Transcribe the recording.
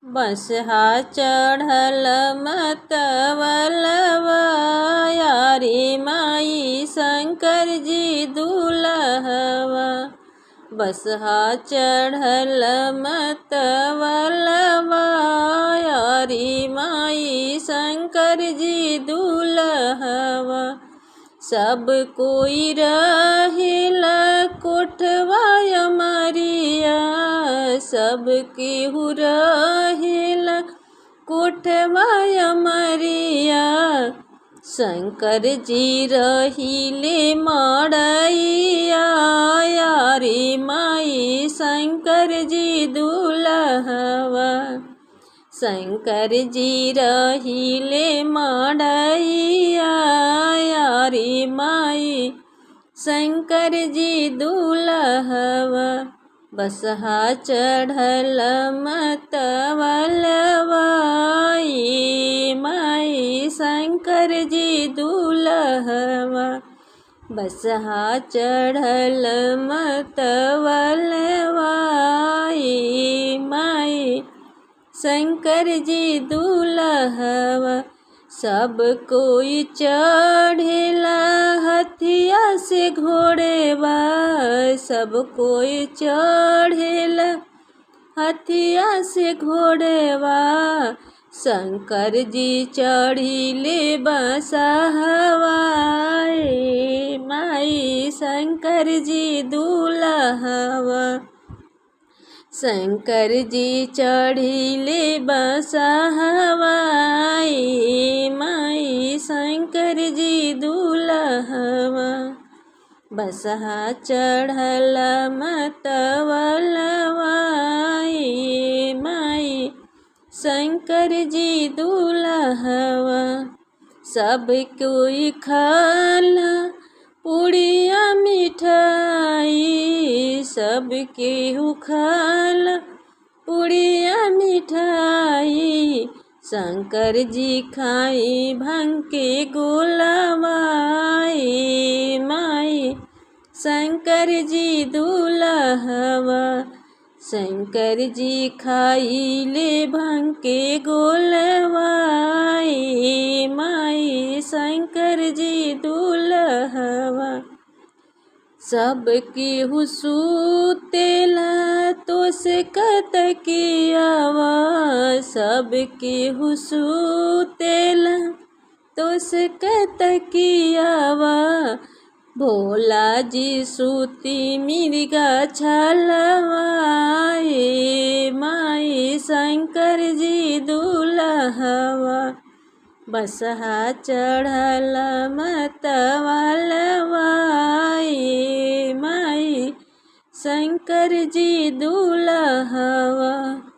बसहा चढ़ल मतवलवा यारी माई शंकर जी दुलहवा। बसहा चढ़ल मतवलवा यारी माई शंकर जी दुलहवा। सब कोई रहेला कोठवा अमरिया, सब केहू रहेला कोठवा अमरिया। शंकर जी रहिले मड़ैया यारी माई शंकर जी दुलहवा। शंकर जी रहिले मड़ैया यारी माई शंकर जी दुलहवा। बसहा चढ़ल मतवलवा माई शंकर जी दुलहवा। बसहा चढ़ल मतवलवा माई शंकर जी दुलहवा। सब कोई चढ़ेला हथिया से घोड़ेवा, सब कोई चढ़ेला हथिया से घोड़ेवा। शंकर जी चढ़िले बसहवा माई शंकर जी दुलहवा। शंकर जी चढ़िले बसहवा माई शंकर जी दुलहवा। बसहा चढ़ल मतवलवा माई शंकर जी दुलहवा। सब कोई खाला पूड़िया मिठाई, सब केहू खाला पूड़िया मिठाई। शंकर जी खाई भांग के गोलवा माई शंकर जी दुलहवा। शंकर जी खाइले भांग के गोलवा माई शंकर जी दुलहवा। सब केहू सुतेला तो से कतकियावा, सब केहू सुतेला तो से कतकियावा। भोला जी सूती मिर्गा छलवा माई शंकर जी दुलहवा। बसहा चढ़ल मतवलवा माई शंकर जी दुलहवा।